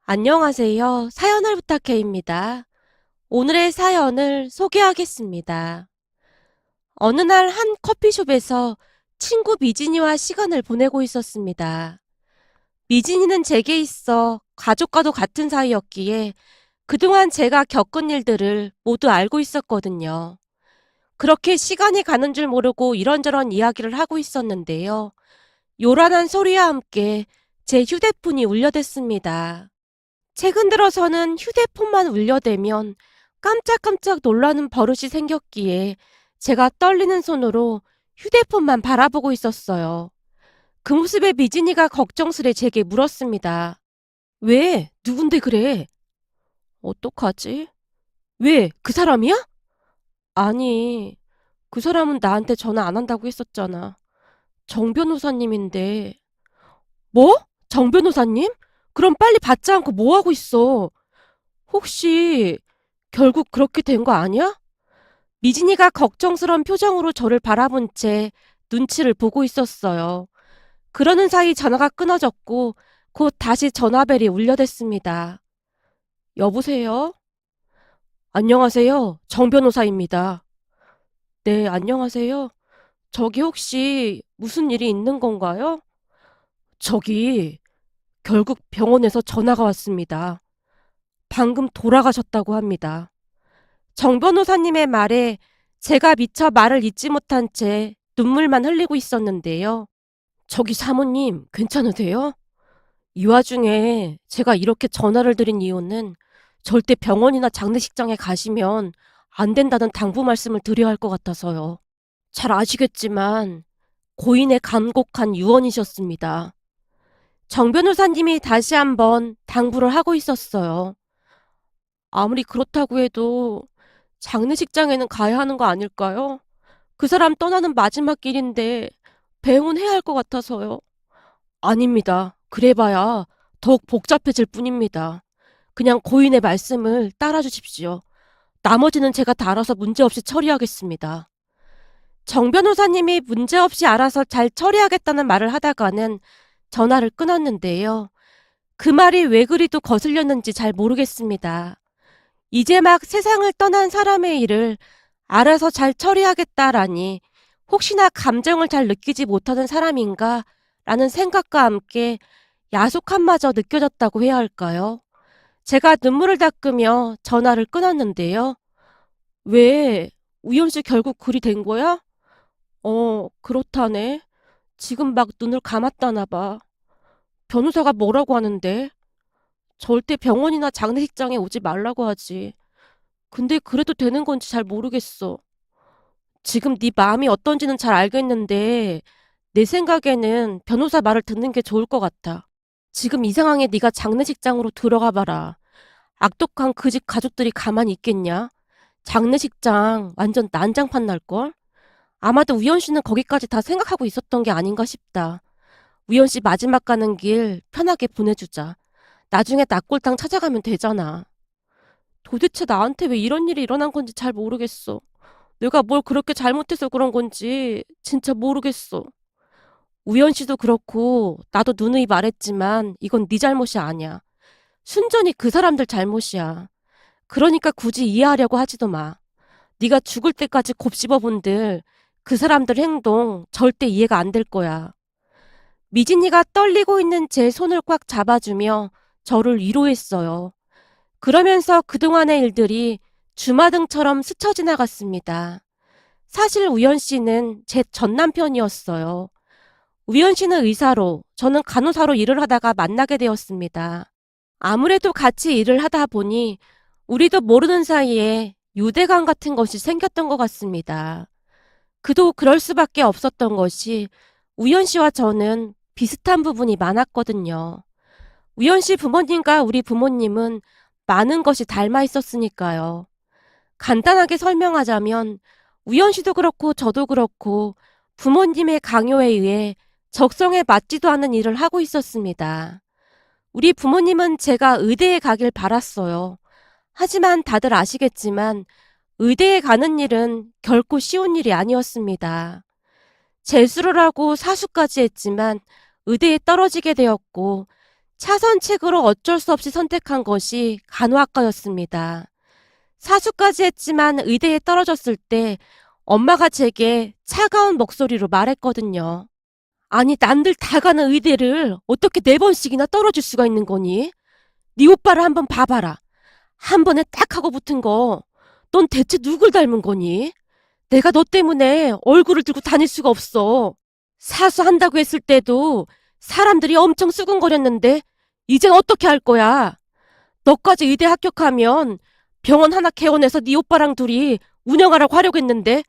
안녕하세요. 사연을 부탁해입니다. 오늘의 사연을 소개하겠습니다. 어느 날 한 커피숍에서 친구 미진이와 시간을 보내고 있었습니다. 미진이는 제게 있어 가족과도 같은 사이였기에 그동안 제가 겪은 일들을 모두 알고 있었거든요. 그렇게 시간이 가는 줄 모르고 이런저런 이야기를 하고 있었는데요. 요란한 소리와 함께 제 휴대폰이 울려댔습니다. 최근 들어서는 휴대폰만 울려대면 깜짝깜짝 놀라는 버릇이 생겼기에 제가 떨리는 손으로 휴대폰만 바라보고 있었어요. 그 모습에 미진이가 걱정스레 제게 물었습니다. 왜? 누군데 그래? 어떡하지? 왜? 그 사람이야? 아니, 그 사람은 나한테 전화 안 한다고 했었잖아. 정 변호사님인데. 뭐? 정 변호사님? 그럼 빨리 받지 않고 뭐 하고 있어? 혹시 결국 그렇게 된 거 아니야? 미진이가 걱정스런 표정으로 저를 바라본 채 눈치를 보고 있었어요. 그러는 사이 전화가 끊어졌고 곧 다시 전화벨이 울려댔습니다. 여보세요? 안녕하세요. 정 변호사입니다. 네, 안녕하세요. 저기 혹시 무슨 일이 있는 건가요? 저기 결국 병원에서 전화가 왔습니다. 방금 돌아가셨다고 합니다. 정 변호사님의 말에 제가 미처 말을 잇지 못한 채 눈물만 흘리고 있었는데요. 저기 사모님, 괜찮으세요? 이 와중에 제가 이렇게 전화를 드린 이유는 절대 병원이나 장례식장에 가시면 안 된다는 당부 말씀을 드려야 할 것 같아서요. 잘 아시겠지만 고인의 간곡한 유언이셨습니다. 정 변호사님이 다시 한번 당부를 하고 있었어요. 아무리 그렇다고 해도 장례식장에는 가야 하는 거 아닐까요? 그 사람 떠나는 마지막 길인데 배웅은 해야 할 것 같아서요. 아닙니다. 그래봐야 더욱 복잡해질 뿐입니다. 그냥 고인의 말씀을 따라 주십시오. 나머지는 제가 다 알아서 문제없이 처리하겠습니다. 정 변호사님이 문제없이 알아서 잘 처리하겠다는 말을 하다가는 전화를 끊었는데요. 그 말이 왜 그리도 거슬렸는지 잘 모르겠습니다. 이제 막 세상을 떠난 사람의 일을 알아서 잘 처리하겠다라니 혹시나 감정을 잘 느끼지 못하는 사람인가 라는 생각과 함께 야속함마저 느껴졌다고 해야 할까요? 제가 눈물을 닦으며 전화를 끊었는데요. 왜? 우연 씨 결국 그리 된 거야? 그렇다네. 지금 막 눈을 감았다나 봐. 변호사가 뭐라고 하는데? 절대 병원이나 장례식장에 오지 말라고 하지. 근데 그래도 되는 건지 잘 모르겠어. 지금 네 마음이 어떤지는 잘 알겠는데 내 생각에는 변호사 말을 듣는 게 좋을 것 같아. 지금 이 상황에 네가 장례식장으로 들어가 봐라. 악독한 그 집 가족들이 가만히 있겠냐? 장례식장 완전 난장판 날걸? 아마도 우연 씨는 거기까지 다 생각하고 있었던 게 아닌가 싶다. 우연 씨 마지막 가는 길 편하게 보내주자. 나중에 낙골당 찾아가면 되잖아. 도대체 나한테 왜 이런 일이 일어난 건지 잘 모르겠어. 내가 뭘 그렇게 잘못해서 그런 건지 진짜 모르겠어. 우연 씨도 그렇고 나도 누누이 말했지만 이건 네 잘못이 아니야. 순전히 그 사람들 잘못이야. 그러니까 굳이 이해하려고 하지도 마. 네가 죽을 때까지 곱씹어본들 그 사람들 행동 절대 이해가 안 될 거야. 미진이가 떨리고 있는 제 손을 꽉 잡아주며 저를 위로했어요. 그러면서 그동안의 일들이 주마등처럼 스쳐 지나갔습니다. 사실 우연 씨는 제 전 남편이었어요. 우연 씨는 의사로, 저는 간호사로 일을 하다가 만나게 되었습니다. 아무래도 같이 일을 하다 보니 우리도 모르는 사이에 유대감 같은 것이 생겼던 것 같습니다. 그도 그럴 수밖에 없었던 것이 우연 씨와 저는 비슷한 부분이 많았거든요. 우연 씨 부모님과 우리 부모님은 많은 것이 닮아 있었으니까요. 간단하게 설명하자면 우연 씨도 그렇고 저도 그렇고 부모님의 강요에 의해 적성에 맞지도 않는 일을 하고 있었습니다. 우리 부모님은 제가 의대에 가길 바랐어요. 하지만 다들 아시겠지만 의대에 가는 일은 결코 쉬운 일이 아니었습니다. 재수를 하고 사수까지 했지만 의대에 떨어지게 되었고 차선책으로 어쩔 수 없이 선택한 것이 간호학과였습니다. 사수까지 했지만 의대에 떨어졌을 때 엄마가 제게 차가운 목소리로 말했거든요. 아니, 남들 다 가는 의대를 어떻게 4번씩이나 떨어질 수가 있는 거니? 네 오빠를 한번 봐봐라. 한 번에 딱 하고 붙은 거. 넌 대체 누굴 닮은 거니? 내가 너 때문에 얼굴을 들고 다닐 수가 없어. 사수한다고 했을 때도 사람들이 엄청 수근거렸는데 이젠 어떻게 할 거야? 너까지 의대 합격하면 병원 하나 개원해서 네 오빠랑 둘이 운영하라고 하려고 했는데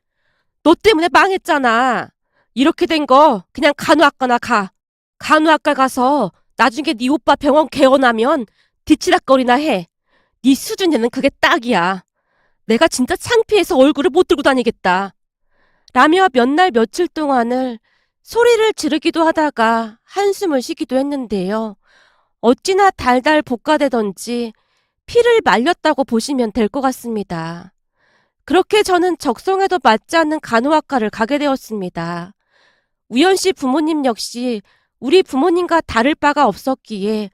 너 때문에 망했잖아. 이렇게 된 거 그냥 간호학과나 가. 간호학과 가서 나중에 네 오빠 병원 개원하면 뒤치락거리나 해. 네 수준에는 그게 딱이야. 내가 진짜 창피해서 얼굴을 못 들고 다니겠다. 라며 몇 날 며칠 동안을 소리를 지르기도 하다가 한숨을 쉬기도 했는데요. 어찌나 달달 볶아대던지 피를 말렸다고 보시면 될 것 같습니다. 그렇게 저는 적성에도 맞지 않는 간호학과를 가게 되었습니다. 우연 씨 부모님 역시 우리 부모님과 다를 바가 없었기에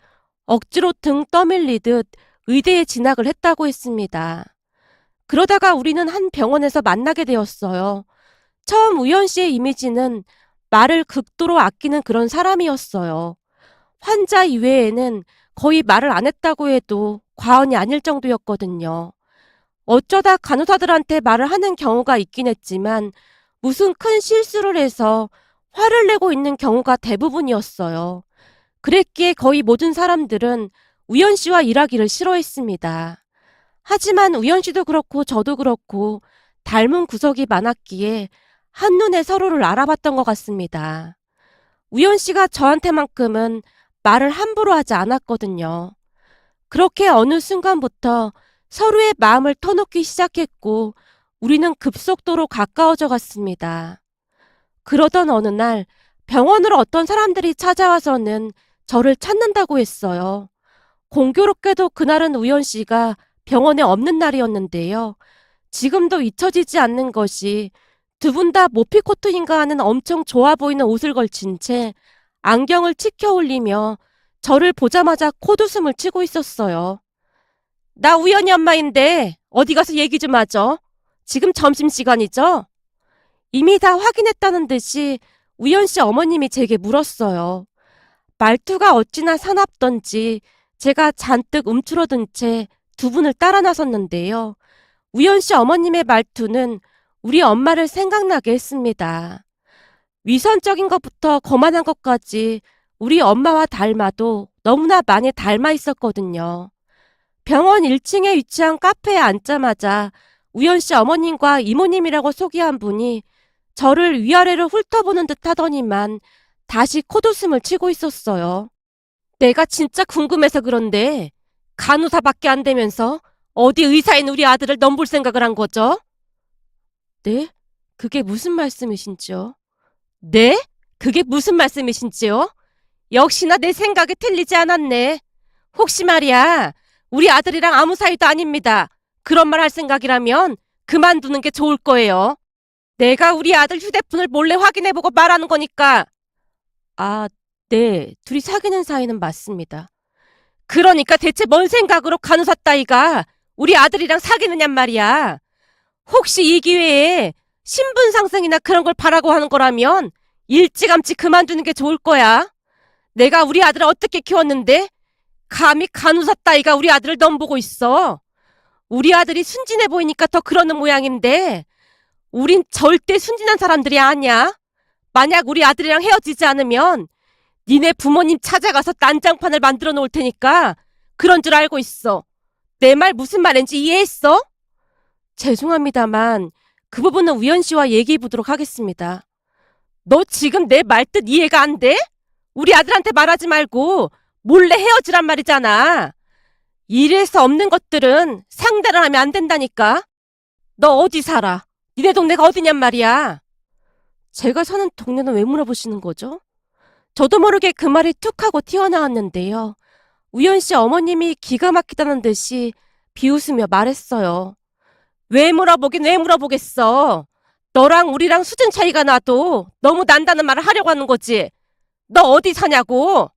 억지로 등 떠밀리듯 의대에 진학을 했다고 했습니다. 그러다가 우리는 한 병원에서 만나게 되었어요. 처음 우연 씨의 이미지는 말을 극도로 아끼는 그런 사람이었어요. 환자 이외에는 거의 말을 안 했다고 해도 과언이 아닐 정도였거든요. 어쩌다 간호사들한테 말을 하는 경우가 있긴 했지만 무슨 큰 실수를 해서 화를 내고 있는 경우가 대부분이었어요. 그랬기에 거의 모든 사람들은 우연 씨와 일하기를 싫어했습니다. 하지만 우연 씨도 그렇고 저도 그렇고 닮은 구석이 많았기에 한눈에 서로를 알아봤던 것 같습니다. 우연 씨가 저한테만큼은 말을 함부로 하지 않았거든요. 그렇게 어느 순간부터 서로의 마음을 터놓기 시작했고 우리는 급속도로 가까워져 갔습니다. 그러던 어느 날 병원으로 어떤 사람들이 찾아와서는 저를 찾는다고 했어요. 공교롭게도 그날은 우연 씨가 병원에 없는 날이었는데요. 지금도 잊혀지지 않는 것이 두 분 다 모피코트인가 하는 엄청 좋아 보이는 옷을 걸친 채 안경을 치켜 올리며 저를 보자마자 콧웃음을 치고 있었어요. 나 우연히 엄마인데 어디 가서 얘기 좀 하죠. 지금 점심시간이죠? 이미 다 확인했다는 듯이 우연 씨 어머님이 제게 물었어요. 말투가 어찌나 사납던지 제가 잔뜩 움츠러든 채 두 분을 따라 나섰는데요. 우연 씨 어머님의 말투는 우리 엄마를 생각나게 했습니다. 위선적인 것부터 거만한 것까지 우리 엄마와 닮아도 너무나 많이 닮아 있었거든요. 병원 1층에 위치한 카페에 앉자마자 우연 씨 어머님과 이모님이라고 소개한 분이 저를 위아래로 훑어보는 듯 하더니만 다시 콧웃음을 치고 있었어요. 내가 진짜 궁금해서 그런데 간호사밖에 안 되면서 어디 의사인 우리 아들을 넘볼 생각을 한 거죠? 네? 그게 무슨 말씀이신지요? 네? 그게 무슨 말씀이신지요? 역시나 내 생각이 틀리지 않았네. 혹시 말이야, 우리 아들이랑 아무 사이도 아닙니다. 그런 말 할 생각이라면 그만두는 게 좋을 거예요. 내가 우리 아들 휴대폰을 몰래 확인해보고 말하는 거니까. 아, 네. 둘이 사귀는 사이는 맞습니다. 그러니까 대체 뭔 생각으로 간호사 따위가 우리 아들이랑 사귀느냔 말이야. 혹시 이 기회에 신분 상승이나 그런 걸 바라고 하는 거라면 일찌감치 그만두는 게 좋을 거야. 내가 우리 아들을 어떻게 키웠는데 감히 간호사 따위가 우리 아들을 넘보고 있어. 우리 아들이 순진해 보이니까 더 그러는 모양인데 우린 절대 순진한 사람들이 아니야. 만약 우리 아들이랑 헤어지지 않으면 니네 부모님 찾아가서 난장판을 만들어 놓을 테니까 그런 줄 알고 있어. 내 말 무슨 말인지 이해했어? 죄송합니다만 그 부분은 우연 씨와 얘기해 보도록 하겠습니다. 너 지금 내 말뜻 이해가 안 돼? 우리 아들한테 말하지 말고 몰래 헤어지란 말이잖아. 이래서 없는 것들은 상대를 하면 안 된다니까. 너 어디 살아? 니네 동네가 어디냔 말이야. 제가 사는 동네는 왜 물어보시는 거죠? 저도 모르게 그 말이 툭 하고 튀어나왔는데요. 우연 씨 어머님이 기가 막히다는 듯이 비웃으며 말했어요. 왜 물어보겠어. 너랑 우리랑 수준 차이가 나도 너무 난다는 말을 하려고 하는 거지. 너 어디 사냐고.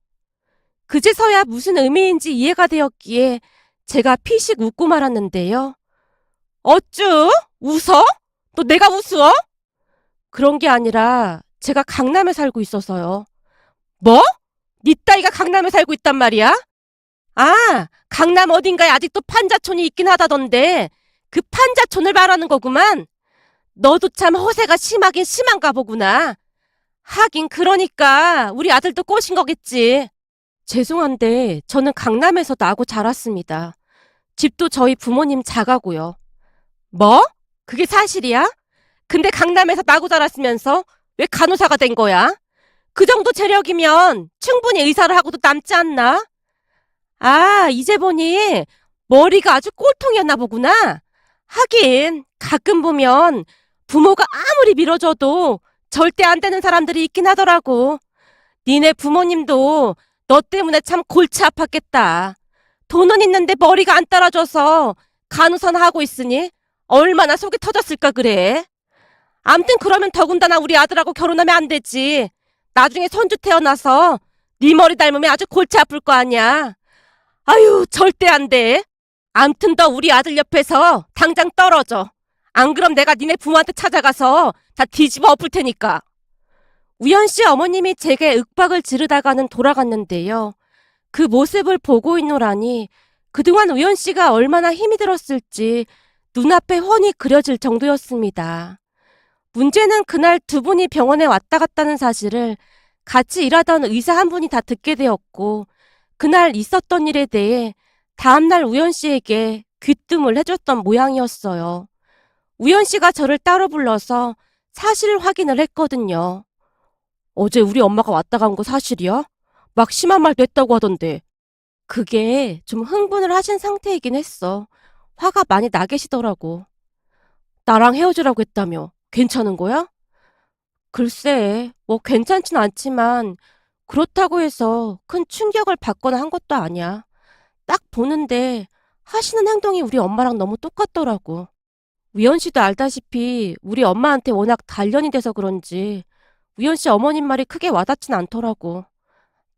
그제서야 무슨 의미인지 이해가 되었기에 제가 피식 웃고 말았는데요. 어쭈? 웃어? 너 내가 웃어? 그런 게 아니라 제가 강남에 살고 있어서요. 뭐? 니 따위가 강남에 살고 있단 말이야? 아, 강남 어딘가에 아직도 판자촌이 있긴 하다던데 그 판자촌을 말하는 거구만. 너도 참 허세가 심하긴 심한가 보구나. 하긴 그러니까 우리 아들도 꼬신 거겠지. 죄송한데 저는 강남에서 나고 자랐습니다. 집도 저희 부모님 자가고요. 뭐? 그게 사실이야? 근데 강남에서 나고 자랐으면서 왜 간호사가 된 거야? 그 정도 재력이면 충분히 의사를 하고도 남지 않나? 아, 이제 보니 머리가 아주 꼴통이었나 보구나. 하긴 가끔 보면 부모가 아무리 밀어줘도 절대 안 되는 사람들이 있긴 하더라고. 니네 부모님도 너 때문에 참 골치 아팠겠다. 돈은 있는데 머리가 안 따라줘서 간호사나 하고 있으니 얼마나 속이 터졌을까 그래. 암튼 그러면 더군다나 우리 아들하고 결혼하면 안 되지. 나중에 손주 태어나서 네 머리 닮으면 아주 골치 아플 거 아니야. 아유, 절대 안 돼. 암튼 너 우리 아들 옆에서 당장 떨어져. 안 그럼 내가 니네 부모한테 찾아가서 다 뒤집어 엎을 테니까. 우연 씨 어머님이 제게 윽박을 지르다가는 돌아갔는데요. 그 모습을 보고 있노라니 그동안 우연 씨가 얼마나 힘이 들었을지 눈앞에 훤히 그려질 정도였습니다. 문제는 그날 두 분이 병원에 왔다 갔다는 사실을 같이 일하던 의사 한 분이 다 듣게 되었고 그날 있었던 일에 대해 다음날 우연 씨에게 귀뜸을 해줬던 모양이었어요. 우연 씨가 저를 따로 불러서 사실 확인을 했거든요. 어제 우리 엄마가 왔다 간 거 사실이야? 막 심한 말도 했다고 하던데. 그게 좀 흥분을 하신 상태이긴 했어. 화가 많이 나 계시더라고. 나랑 헤어지라고 했다며. 괜찮은 거야? 글쎄, 뭐 괜찮진 않지만 그렇다고 해서 큰 충격을 받거나 한 것도 아니야. 딱 보는데 하시는 행동이 우리 엄마랑 너무 똑같더라고. 우연 씨도 알다시피 우리 엄마한테 워낙 단련이 돼서 그런지 우연 씨 어머님 말이 크게 와닿진 않더라고.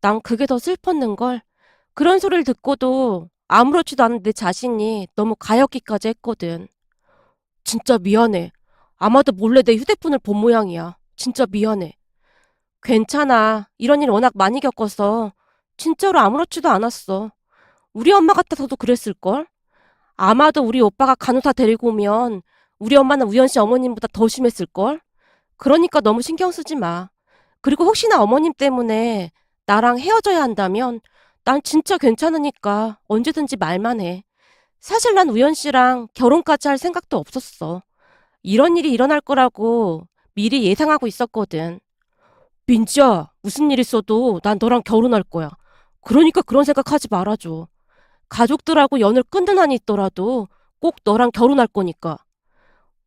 난 그게 더 슬펐는걸. 그런 소리를 듣고도 아무렇지도 않은 내 자신이 너무 가엾기까지 했거든. 진짜 미안해. 아마도 몰래 내 휴대폰을 본 모양이야. 진짜 미안해. 괜찮아. 이런 일 워낙 많이 겪어서 진짜로 아무렇지도 않았어. 우리 엄마 같아서도 그랬을걸? 아마도 우리 오빠가 간호사 데리고 오면 우리 엄마는 우연 씨 어머님보다 더 심했을걸? 그러니까 너무 신경 쓰지 마. 그리고 혹시나 어머님 때문에 나랑 헤어져야 한다면 난 진짜 괜찮으니까 언제든지 말만 해. 사실 난 우연 씨랑 결혼까지 할 생각도 없었어. 이런 일이 일어날 거라고 미리 예상하고 있었거든. 민지야, 무슨 일 있어도 난 너랑 결혼할 거야. 그러니까 그런 생각하지 말아줘. 가족들하고 연을 끊는 한이 있더라도 꼭 너랑 결혼할 거니까.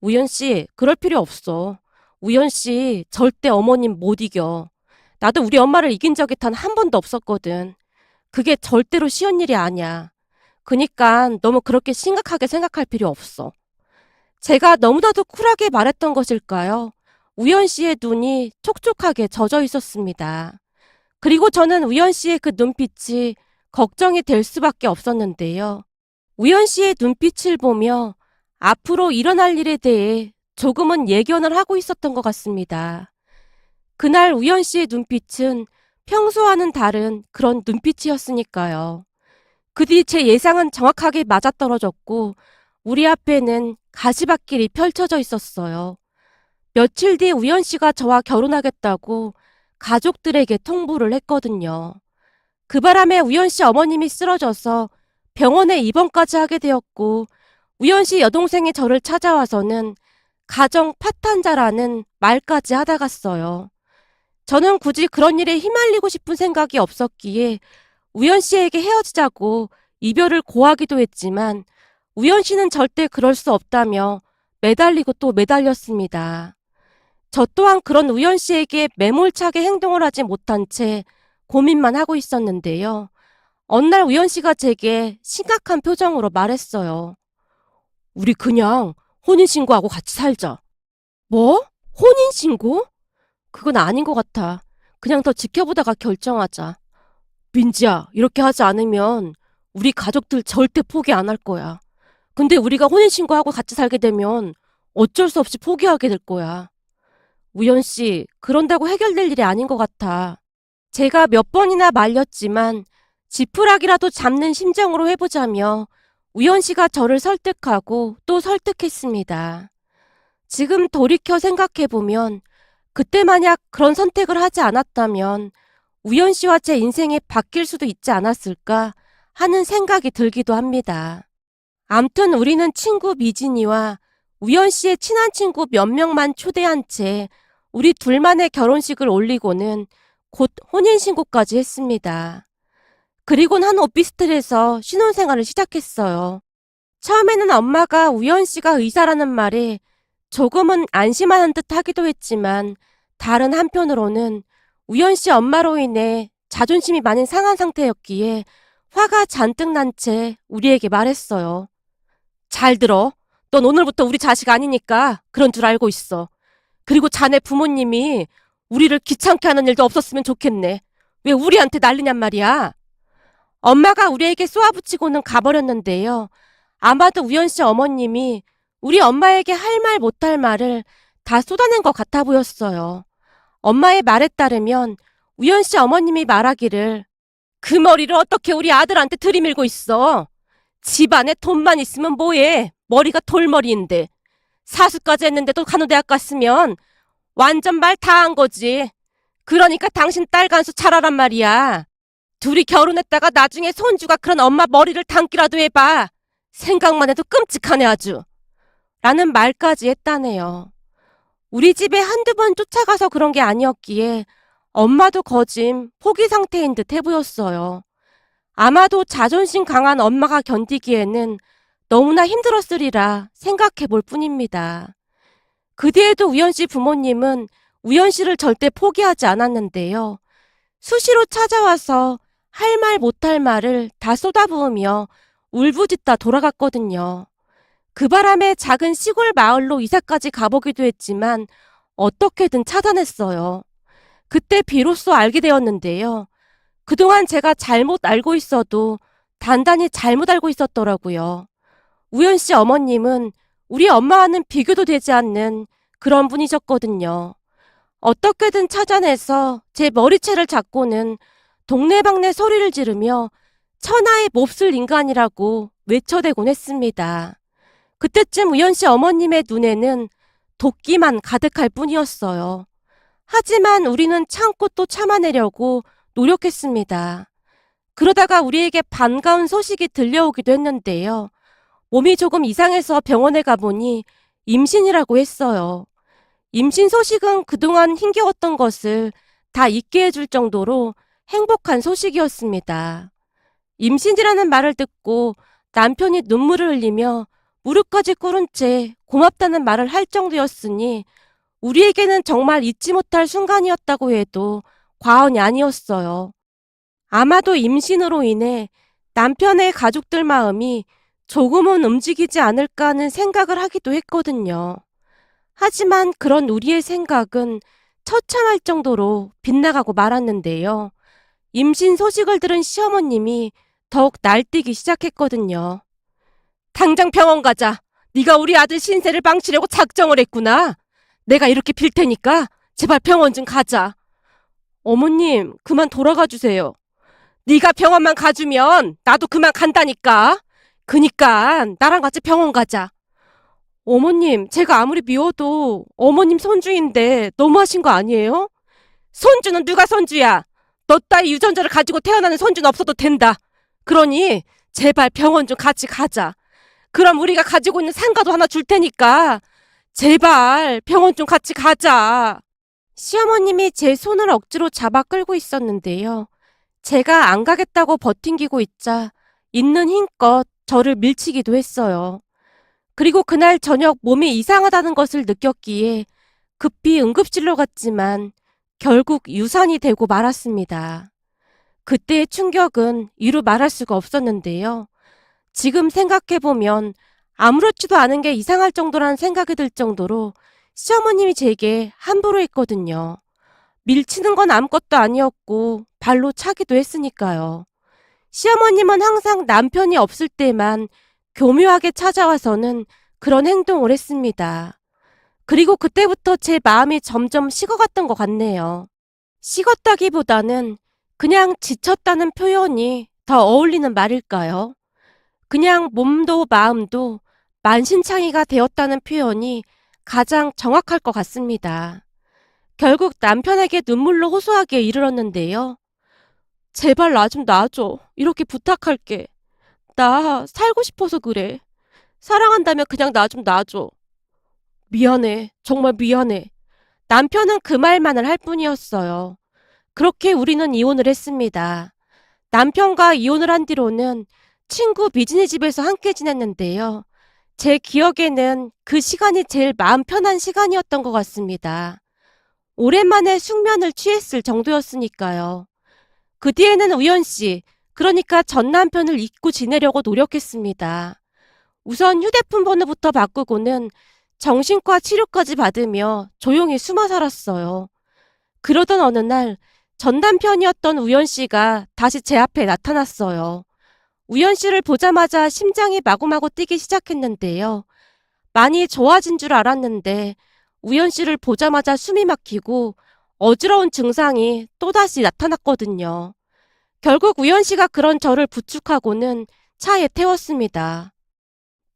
우연 씨, 그럴 필요 없어. 우연 씨, 절대 어머님 못 이겨. 나도 우리 엄마를 이긴 적이 단 한 번도 없었거든. 그게 절대로 쉬운 일이 아니야. 그니까 너무 그렇게 심각하게 생각할 필요 없어. 제가 너무나도 쿨하게 말했던 것일까요? 우연 씨의 눈이 촉촉하게 젖어 있었습니다. 그리고 저는 우연 씨의 그 눈빛이 걱정이 될 수밖에 없었는데요. 우연 씨의 눈빛을 보며 앞으로 일어날 일에 대해 조금은 예견을 하고 있었던 것 같습니다. 그날 우연 씨의 눈빛은 평소와는 다른 그런 눈빛이었으니까요. 그 뒤 제 예상은 정확하게 맞아떨어졌고 우리 앞에는 가시밭길이 펼쳐져 있었어요. 며칠 뒤 우연 씨가 저와 결혼하겠다고 가족들에게 통보를 했거든요. 그 바람에 우연 씨 어머님이 쓰러져서 병원에 입원까지 하게 되었고 우연 씨 여동생이 저를 찾아와서는 가정 파탄자라는 말까지 하다 갔어요. 저는 굳이 그런 일에 휘말리고 싶은 생각이 없었기에 우연 씨에게 헤어지자고 이별을 고하기도 했지만 우연 씨는 절대 그럴 수 없다며 매달리고 또 매달렸습니다. 저 또한 그런 우연 씨에게 매몰차게 행동을 하지 못한 채 고민만 하고 있었는데요. 어느 날 우연 씨가 제게 심각한 표정으로 말했어요. 우리 그냥 혼인신고하고 같이 살자. 뭐? 혼인신고? 그건 아닌 것 같아. 그냥 더 지켜보다가 결정하자. 민지야, 이렇게 하지 않으면 우리 가족들 절대 포기 안 할 거야. 근데 우리가 혼인신고하고 같이 살게 되면 어쩔 수 없이 포기하게 될 거야. 우연 씨, 그런다고 해결될 일이 아닌 것 같아. 제가 몇 번이나 말렸지만 지푸라기라도 잡는 심정으로 해보자며 우연 씨가 저를 설득하고 또 설득했습니다. 지금 돌이켜 생각해보면 그때 만약 그런 선택을 하지 않았다면 우연 씨와 제 인생이 바뀔 수도 있지 않았을까 하는 생각이 들기도 합니다. 암튼 우리는 친구 미진이와 우연 씨의 친한 친구 몇 명만 초대한 채 우리 둘만의 결혼식을 올리고는 곧 혼인신고까지 했습니다. 그리곤 한 오피스텔에서 신혼생활을 시작했어요. 처음에는 엄마가 우연 씨가 의사라는 말에 조금은 안심하는 듯 하기도 했지만 다른 한편으로는 우연 씨 엄마로 인해 자존심이 많이 상한 상태였기에 화가 잔뜩 난 채 우리에게 말했어요. 잘 들어. 넌 오늘부터 우리 자식 아니니까 그런 줄 알고 있어. 그리고 자네 부모님이 우리를 귀찮게 하는 일도 없었으면 좋겠네. 왜 우리한테 난리냔 말이야. 엄마가 우리에게 쏘아붙이고는 가버렸는데요. 아마도 우연 씨 어머님이 우리 엄마에게 할 말 못할 말을 다 쏟아낸 것 같아 보였어요. 엄마의 말에 따르면 우연 씨 어머님이 말하기를 그 머리를 어떻게 우리 아들한테 들이밀고 있어. 집안에 돈만 있으면 뭐해. 머리가 돌머리인데. 사수까지 했는데도 간호대학 갔으면 완전 말 다 한 거지. 그러니까 당신 딸 간수 잘하란 말이야. 둘이 결혼했다가 나중에 손주가 그런 엄마 머리를 담기라도 해봐. 생각만 해도 끔찍하네 아주. 라는 말까지 했다네요. 우리 집에 한두 번 쫓아가서 그런 게 아니었기에 엄마도 거짐 포기 상태인 듯 해보였어요. 아마도 자존심 강한 엄마가 견디기에는 너무나 힘들었으리라 생각해 볼 뿐입니다. 그 뒤에도 우연 씨 부모님은 우연 씨를 절대 포기하지 않았는데요. 수시로 찾아와서 할 말 못할 말을 다 쏟아부으며 울부짖다 돌아갔거든요. 그 바람에 작은 시골 마을로 이사까지 가보기도 했지만 어떻게든 찾아냈어요. 그때 비로소 알게 되었는데요. 그동안 제가 잘못 알고 있어도 단단히 잘못 알고 있었더라고요. 우연 씨 어머님은 우리 엄마와는 비교도 되지 않는 그런 분이셨거든요. 어떻게든 찾아내서 제 머리채를 잡고는 동네방네 소리를 지르며 천하의 몹쓸 인간이라고 외쳐대곤 했습니다. 그때쯤 우연 씨 어머님의 눈에는 도끼만 가득할 뿐이었어요. 하지만 우리는 참고 또 참아내려고 노력했습니다. 그러다가 우리에게 반가운 소식이 들려오기도 했는데요. 몸이 조금 이상해서 병원에 가보니 임신이라고 했어요. 임신 소식은 그동안 힘겨웠던 것을 다 잊게 해줄 정도로 행복한 소식이었습니다. 임신이라는 말을 듣고 남편이 눈물을 흘리며 무릎까지 꿇은 채 고맙다는 말을 할 정도였으니 우리에게는 정말 잊지 못할 순간이었다고 해도 과언이 아니었어요. 아마도 임신으로 인해 남편의 가족들 마음이 조금은 움직이지 않을까 하는 생각을 하기도 했거든요. 하지만 그런 우리의 생각은 처참할 정도로 빗나가고 말았는데요. 임신 소식을 들은 시어머님이 더욱 날뛰기 시작했거든요. 당장 병원 가자. 네가 우리 아들 신세를 망치려고 작정을 했구나. 내가 이렇게 빌 테니까 제발 병원 좀 가자. 어머님, 그만 돌아가 주세요. 네가 병원만 가주면 나도 그만 간다니까. 그니까 나랑 같이 병원 가자. 어머님, 제가 아무리 미워도 어머님 손주인데 너무하신 거 아니에요? 손주는 누가 손주야? 너 따위 유전자를 가지고 태어나는 손주는 없어도 된다. 그러니 제발 병원 좀 같이 가자. 그럼 우리가 가지고 있는 상가도 하나 줄 테니까 제발 병원 좀 같이 가자. 시어머님이 제 손을 억지로 잡아 끌고 있었는데요. 제가 안 가겠다고 버팅기고 있자 있는 힘껏 저를 밀치기도 했어요. 그리고 그날 저녁 몸이 이상하다는 것을 느꼈기에 급히 응급실로 갔지만 결국 유산이 되고 말았습니다. 그때의 충격은 이루 말할 수가 없었는데요. 지금 생각해보면 아무렇지도 않은 게 이상할 정도라는 생각이 들 정도로 시어머님이 제게 함부로 했거든요. 밀치는 건 아무것도 아니었고 발로 차기도 했으니까요. 시어머님은 항상 남편이 없을 때만 교묘하게 찾아와서는 그런 행동을 했습니다. 그리고 그때부터 제 마음이 점점 식어갔던 것 같네요. 식었다기보다는 그냥 지쳤다는 표현이 더 어울리는 말일까요? 그냥 몸도 마음도 만신창이가 되었다는 표현이 가장 정확할 것 같습니다. 결국 남편에게 눈물로 호소하기에 이르렀는데요. 제발 나 좀 놔줘. 이렇게 부탁할게. 나 살고 싶어서 그래. 사랑한다면 그냥 나 좀 놔줘. 미안해. 정말 미안해. 남편은 그 말만을 할 뿐이었어요. 그렇게 우리는 이혼을 했습니다. 남편과 이혼을 한 뒤로는 친구 미진이 집에서 함께 지냈는데요. 제 기억에는 그 시간이 제일 마음 편한 시간이었던 것 같습니다. 오랜만에 숙면을 취했을 정도였으니까요. 그 뒤에는 우연 씨, 그러니까 전 남편을 잊고 지내려고 노력했습니다. 우선 휴대폰 번호부터 바꾸고는 정신과 치료까지 받으며 조용히 숨어 살았어요. 그러던 어느 날 전 남편이었던 우연 씨가 다시 제 앞에 나타났어요. 우연 씨를 보자마자 심장이 마구마구 뛰기 시작했는데요. 많이 좋아진 줄 알았는데 우연 씨를 보자마자 숨이 막히고 어지러운 증상이 또다시 나타났거든요. 결국 우연 씨가 그런 저를 부축하고는 차에 태웠습니다.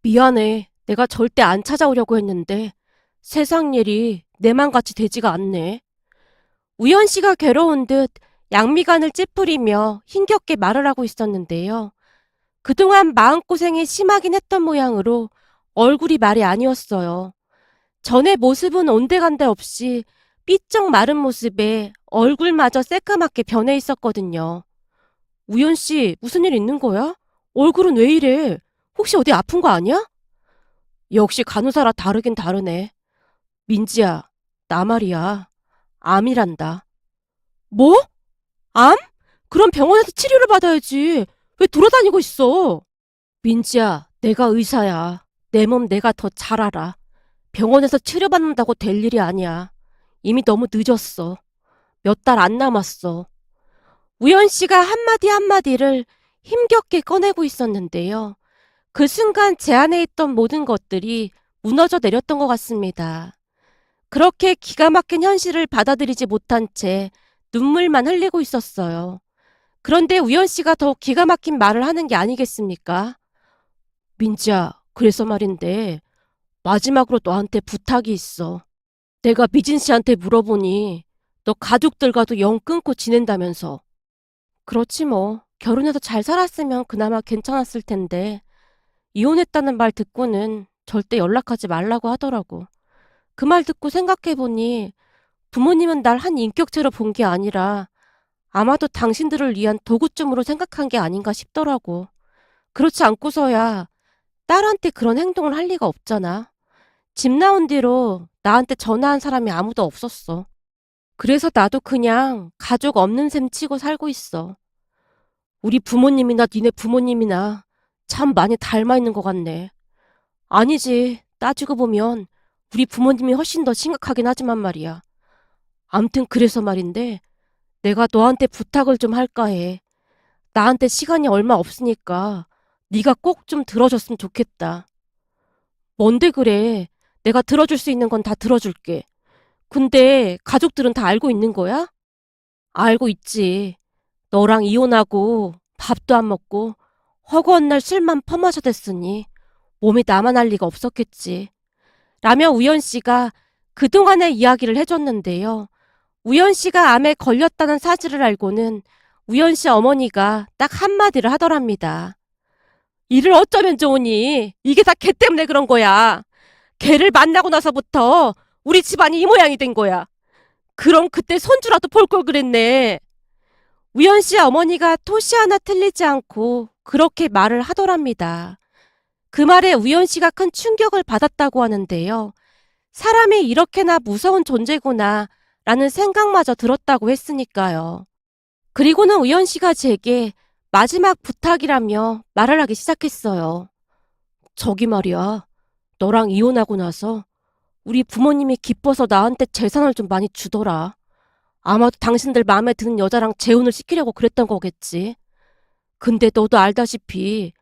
미안해. 내가 절대 안 찾아오려고 했는데 세상 일이 내 맘같이 되지가 않네. 우연 씨가 괴로운 듯 양미간을 찌푸리며 힘겹게 말을 하고 있었는데요. 그동안 마음고생이 심하긴 했던 모양으로 얼굴이 말이 아니었어요. 전의 모습은 온데간데 없이 삐쩍 마른 모습에 얼굴마저 새까맣게 변해 있었거든요. 우연 씨, 무슨 일 있는 거야? 얼굴은 왜 이래? 혹시 어디 아픈 거 아니야? 역시 간호사라 다르긴 다르네. 민지야, 나 말이야. 암이란다. 뭐? 암? 그럼 병원에서 치료를 받아야지. 왜 돌아다니고 있어? 민지야, 내가 의사야. 내 몸 내가 더 잘 알아. 병원에서 치료받는다고 될 일이 아니야. 이미 너무 늦었어. 몇 달 안 남았어. 우연 씨가 한마디 한마디를 힘겹게 꺼내고 있었는데요. 그 순간 제 안에 있던 모든 것들이 무너져 내렸던 것 같습니다. 그렇게 기가 막힌 현실을 받아들이지 못한 채 눈물만 흘리고 있었어요. 그런데 우연 씨가 더 기가 막힌 말을 하는 게 아니겠습니까? 민지야, 그래서 말인데 마지막으로 너한테 부탁이 있어. 내가 미진 씨한테 물어보니 너 가족들과도 영 끊고 지낸다면서. 그렇지 뭐. 결혼해서 잘 살았으면 그나마 괜찮았을 텐데 이혼했다는 말 듣고는 절대 연락하지 말라고 하더라고. 그 말 듣고 생각해보니 부모님은 날 한 인격체로 본 게 아니라 아마도 당신들을 위한 도구쯤으로 생각한 게 아닌가 싶더라고. 그렇지 않고서야 딸한테 그런 행동을 할 리가 없잖아. 집 나온 뒤로 나한테 전화한 사람이 아무도 없었어. 그래서 나도 그냥 가족 없는 셈 치고 살고 있어. 우리 부모님이나 니네 부모님이나 참 많이 닮아 있는 것 같네. 아니지. 따지고 보면 우리 부모님이 훨씬 더 심각하긴 하지만 말이야. 암튼 그래서 말인데 내가 너한테 부탁을 좀 할까 해. 나한테 시간이 얼마 없으니까 네가 꼭 좀 들어줬으면 좋겠다. 뭔데 그래. 내가 들어줄 수 있는 건 다 들어줄게. 근데 가족들은 다 알고 있는 거야? 알고 있지. 너랑 이혼하고 밥도 안 먹고 허구한 날 술만 퍼마셔 댔으니 몸이 나만 할 리가 없었겠지. 라며 우연 씨가 그동안의 이야기를 해줬는데요. 우연 씨가 암에 걸렸다는 사실을 알고는 우연 씨 어머니가 딱 한마디를 하더랍니다. 이를 어쩌면 좋으니 이게 다 걔 때문에 그런 거야. 걔를 만나고 나서부터 우리 집안이 이 모양이 된 거야. 그럼 그때 손주라도 볼 걸 그랬네. 우연 씨 어머니가 토시 하나 틀리지 않고 그렇게 말을 하더랍니다. 그 말에 우연 씨가 큰 충격을 받았다고 하는데요. 사람이 이렇게나 무서운 존재구나 라는 생각마저 들었다고 했으니까요. 그리고는 우연 씨가 제게 마지막 부탁이라며 말을 하기 시작했어요. 저기 말이야. 너랑 이혼하고 나서 우리 부모님이 기뻐서 나한테 재산을 좀 많이 주더라. 아마도 당신들 마음에 드는 여자랑 재혼을 시키려고 그랬던 거겠지. 근데 너도 알다시피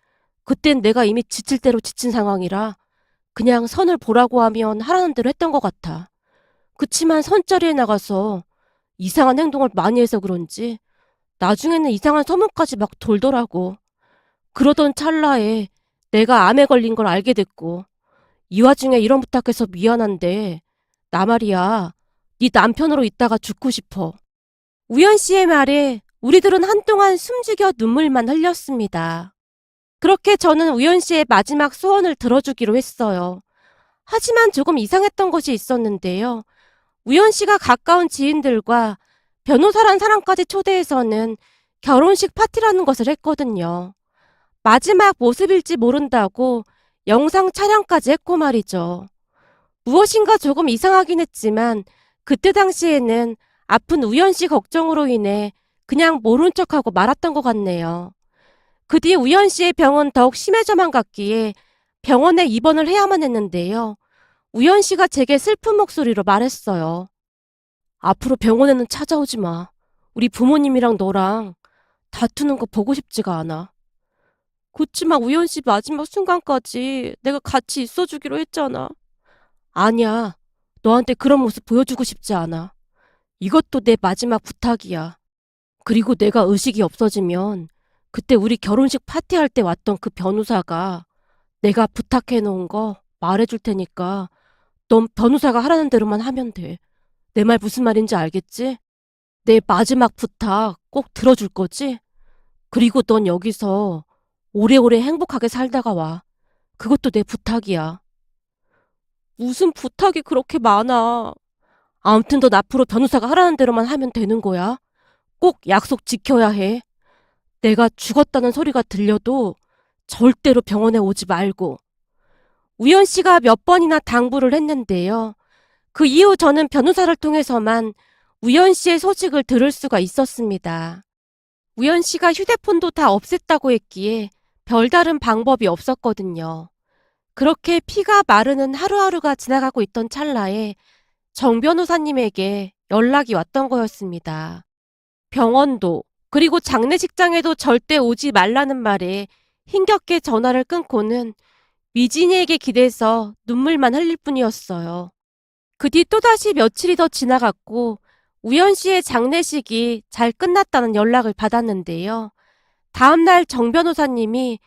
그땐 내가 이미 지칠 대로 지친 상황이라 그냥 선을 보라고 하면 하라는 대로 했던 것 같아. 그치만 선자리에 나가서 이상한 행동을 많이 해서 그런지 나중에는 이상한 소문까지 막 돌더라고. 그러던 찰나에 내가 암에 걸린 걸 알게 됐고 이 와중에 이런 부탁해서 미안한데 나 말이야. 네 남편으로 있다가 죽고 싶어. 우연 씨의 말에 우리들은 한동안 숨죽여 눈물만 흘렸습니다. 그렇게 저는 우연 씨의 마지막 소원을 들어주기로 했어요. 하지만 조금 이상했던 것이 있었는데요. 우연 씨가 가까운 지인들과 변호사란 사람까지 초대해서는 결혼식 파티라는 것을 했거든요. 마지막 모습일지 모른다고 영상 촬영까지 했고 말이죠. 무엇인가 조금 이상하긴 했지만 그때 당시에는 아픈 우연 씨 걱정으로 인해 그냥 모른 척하고 말았던 것 같네요. 그 뒤 우연 씨의 병은 더욱 심해져만 갔기에 병원에 입원을 해야만 했는데요. 우연 씨가 제게 슬픈 목소리로 말했어요. 앞으로 병원에는 찾아오지 마. 우리 부모님이랑 너랑 다투는 거 보고 싶지가 않아. 그치만 우연 씨 마지막 순간까지 내가 같이 있어주기로 했잖아. 아니야. 너한테 그런 모습 보여주고 싶지 않아. 이것도 내 마지막 부탁이야. 그리고 내가 의식이 없어지면 그때 우리 결혼식 파티할 때 왔던 그 변호사가 내가 부탁해 놓은 거 말해줄 테니까 넌 변호사가 하라는 대로만 하면 돼. 내 말 무슨 말인지 알겠지? 내 마지막 부탁 꼭 들어줄 거지? 그리고 넌 여기서 오래오래 행복하게 살다가 와. 그것도 내 부탁이야. 무슨 부탁이 그렇게 많아. 아무튼 넌 앞으로 변호사가 하라는 대로만 하면 되는 거야. 꼭 약속 지켜야 해. 내가 죽었다는 소리가 들려도 절대로 병원에 오지 말고. 우연 씨가 몇 번이나 당부를 했는데요. 그 이후 저는 변호사를 통해서만 우연 씨의 소식을 들을 수가 있었습니다. 우연 씨가 휴대폰도 다 없앴다고 했기에 별다른 방법이 없었거든요. 그렇게 피가 마르는 하루하루가 지나가고 있던 찰나에 정 변호사님에게 연락이 왔던 거였습니다. 병원도 그리고 장례식장에도 절대 오지 말라는 말에 힘겹게 전화를 끊고는 미진이에게 기대서 눈물만 흘릴 뿐이었어요. 그 뒤 또다시 며칠이 더 지나갔고 우연 씨의 장례식이 잘 끝났다는 연락을 받았는데요. 다음날 정 변호사님이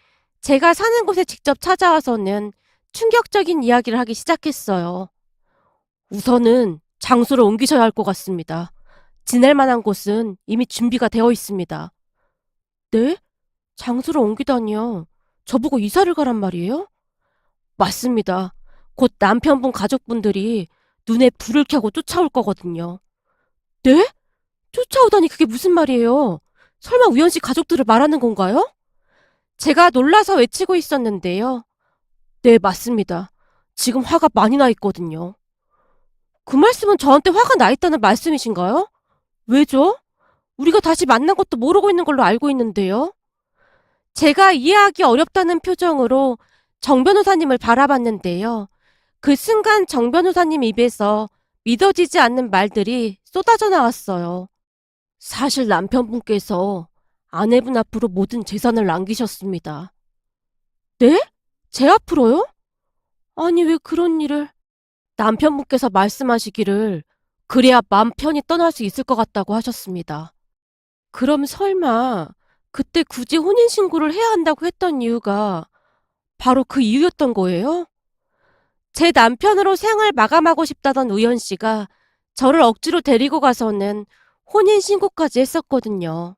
제가 사는 곳에 직접 찾아와서는 충격적인 이야기를 하기 시작했어요. 우선은 장소를 옮기셔야 할 것 같습니다. 지낼 만한 곳은 이미 준비가 되어 있습니다. 네? 장소를 옮기다니요. 저보고 이사를 가란 말이에요? 맞습니다. 곧 남편분 가족분들이 눈에 불을 켜고 쫓아올 거거든요. 네? 쫓아오다니 그게 무슨 말이에요? 설마 우연 씨 가족들을 말하는 건가요? 제가 놀라서 외치고 있었는데요. 네, 맞습니다. 지금 화가 많이 나 있거든요. 그 말씀은 저한테 화가 나 있다는 말씀이신가요? 왜죠? 우리가 다시 만난 것도 모르고 있는 걸로 알고 있는데요. 제가 이해하기 어렵다는 표정으로 정 변호사님을 바라봤는데요. 그 순간 정 변호사님 입에서 믿어지지 않는 말들이 쏟아져 나왔어요. 사실 남편분께서 아내분 앞으로 모든 재산을 남기셨습니다. 네? 제 앞으로요? 아니 왜 그런 일을... 남편분께서 말씀하시기를 그래야 마음 편히 떠날 수 있을 것 같다고 하셨습니다. 그럼 설마 그때 굳이 혼인신고를 해야 한다고 했던 이유가 바로 그 이유였던 거예요? 제 남편으로 생을 마감하고 싶다던 우연 씨가 저를 억지로 데리고 가서는 혼인신고까지 했었거든요.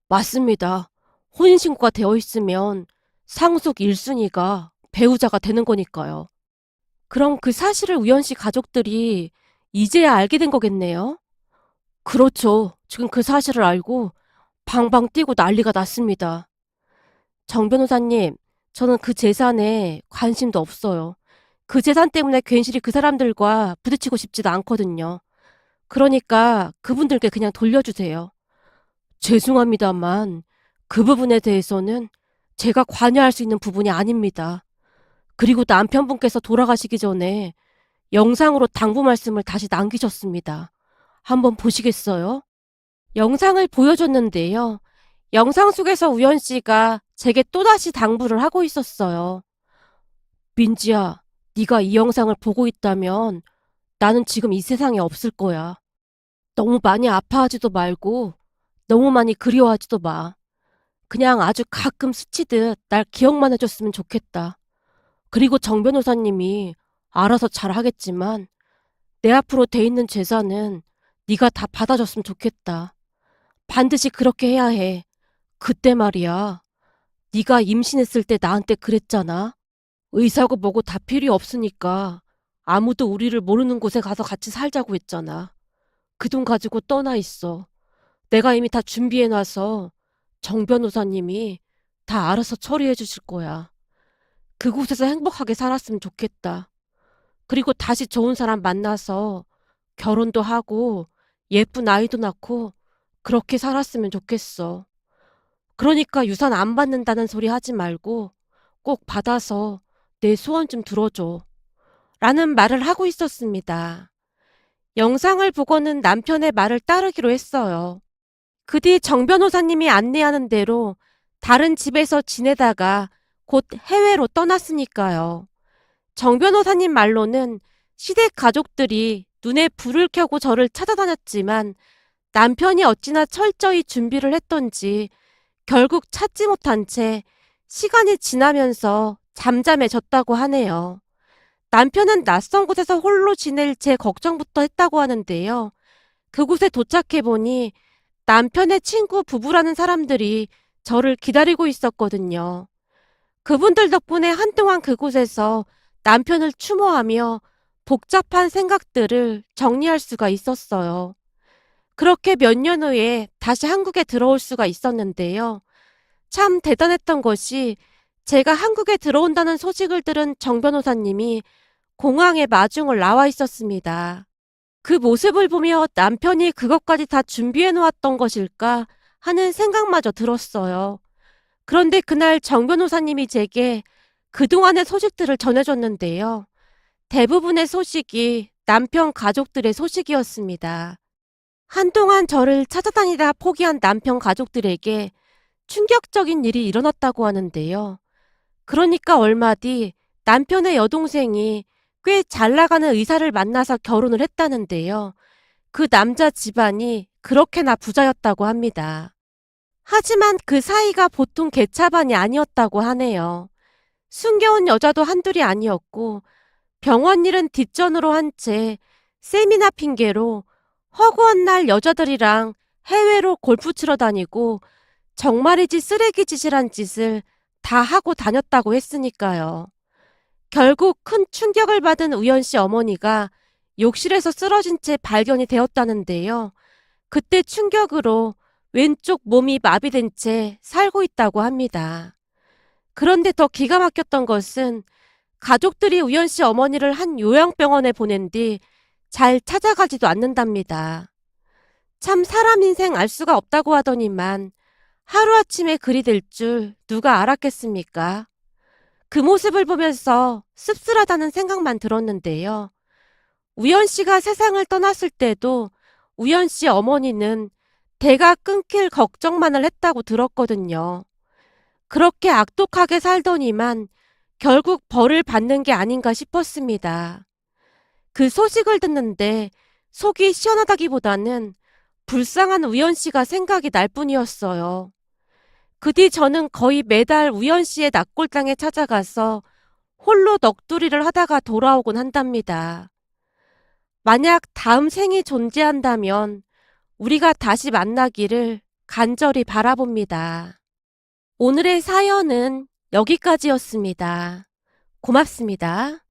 맞습니다. 혼인신고가 되어 있으면 상속 1순위가 배우자가 되는 거니까요. 그럼 그 사실을 우연 씨 가족들이 이제야 알게 된 거겠네요? 그렇죠. 지금 그 사실을 알고 방방 뛰고 난리가 났습니다. 정 변호사님, 저는 그 재산에 관심도 없어요. 그 재산 때문에 괜시리 그 사람들과 부딪히고 싶지도 않거든요. 그러니까 그분들께 그냥 돌려주세요. 죄송합니다만 그 부분에 대해서는 제가 관여할 수 있는 부분이 아닙니다. 그리고 남편분께서 돌아가시기 전에 영상으로 당부 말씀을 다시 남기셨습니다. 한번 보시겠어요? 영상을 보여줬는데요. 영상 속에서 우연 씨가 제게 또다시 당부를 하고 있었어요. 민지야, 네가 이 영상을 보고 있다면 나는 지금 이 세상에 없을 거야. 너무 많이 아파하지도 말고 너무 많이 그리워하지도 마. 그냥 아주 가끔 스치듯 날 기억만 해줬으면 좋겠다. 그리고 정 변호사님이 알아서 잘 하겠지만 내 앞으로 돼 있는 재산은 네가 다 받아줬으면 좋겠다. 반드시 그렇게 해야 해. 그때 말이야. 네가 임신했을 때 나한테 그랬잖아. 의사고 뭐고 다 필요 없으니까 아무도 우리를 모르는 곳에 가서 같이 살자고 했잖아. 그 돈 가지고 떠나 있어. 내가 이미 다 준비해놔서 정 변호사님이 다 알아서 처리해 주실 거야. 그곳에서 행복하게 살았으면 좋겠다. 그리고 다시 좋은 사람 만나서 결혼도 하고 예쁜 아이도 낳고 그렇게 살았으면 좋겠어. 그러니까 유산 안 받는다는 소리 하지 말고 꼭 받아서 내 소원 좀 들어줘. 라는 말을 하고 있었습니다. 영상을 보고는 남편의 말을 따르기로 했어요. 그 뒤 정 변호사님이 안내하는 대로 다른 집에서 지내다가 곧 해외로 떠났으니까요. 정 변호사님 말로는 시댁 가족들이 눈에 불을 켜고 저를 찾아다녔지만 남편이 어찌나 철저히 준비를 했던지 결국 찾지 못한 채 시간이 지나면서 잠잠해졌다고 하네요. 남편은 낯선 곳에서 홀로 지낼 제 걱정부터 했다고 하는데요. 그곳에 도착해보니 남편의 친구 부부라는 사람들이 저를 기다리고 있었거든요. 그분들 덕분에 한동안 그곳에서 남편을 추모하며 복잡한 생각들을 정리할 수가 있었어요. 그렇게 몇 년 후에 다시 한국에 들어올 수가 있었는데요. 참 대단했던 것이 제가 한국에 들어온다는 소식을 들은 정 변호사님이 공항에 마중을 나와 있었습니다. 그 모습을 보며 남편이 그것까지 다 준비해 놓았던 것일까 하는 생각마저 들었어요. 그런데 그날 정 변호사님이 제게 그동안의 소식들을 전해줬는데요. 대부분의 소식이 남편 가족들의 소식이었습니다. 한동안 저를 찾아다니다 포기한 남편 가족들에게 충격적인 일이 일어났다고 하는데요. 그러니까 얼마 뒤 남편의 여동생이 꽤 잘 나가는 의사를 만나서 결혼을 했다는데요. 그 남자 집안이 그렇게나 부자였다고 합니다. 하지만 그 사이가 보통 개차반이 아니었다고 하네요. 숨겨온 여자도 한둘이 아니었고 병원 일은 뒷전으로 한 채 세미나 핑계로 허구한 날 여자들이랑 해외로 골프 치러 다니고 정말이지 쓰레기 짓이란 짓을 다 하고 다녔다고 했으니까요. 결국 큰 충격을 받은 우연 씨 어머니가 욕실에서 쓰러진 채 발견이 되었다는데요. 그때 충격으로 왼쪽 몸이 마비된 채 살고 있다고 합니다. 그런데 더 기가 막혔던 것은 가족들이 우연 씨 어머니를 한 요양병원에 보낸 뒤 잘 찾아가지도 않는답니다. 참 사람 인생 알 수가 없다고 하더니만 하루아침에 그리 될 줄 누가 알았겠습니까? 그 모습을 보면서 씁쓸하다는 생각만 들었는데요. 우연 씨가 세상을 떠났을 때도 우연 씨 어머니는 대가 끊길 걱정만을 했다고 들었거든요. 그렇게 악독하게 살더니만 결국 벌을 받는 게 아닌가 싶었습니다. 그 소식을 듣는데 속이 시원하다기보다는 불쌍한 우연 씨가 생각이 날 뿐이었어요. 그 뒤 저는 거의 매달 우연 씨의 납골당에 찾아가서 홀로 넋두리를 하다가 돌아오곤 한답니다. 만약 다음 생이 존재한다면 우리가 다시 만나기를 간절히 바라봅니다. 오늘의 사연은 여기까지였습니다. 고맙습니다.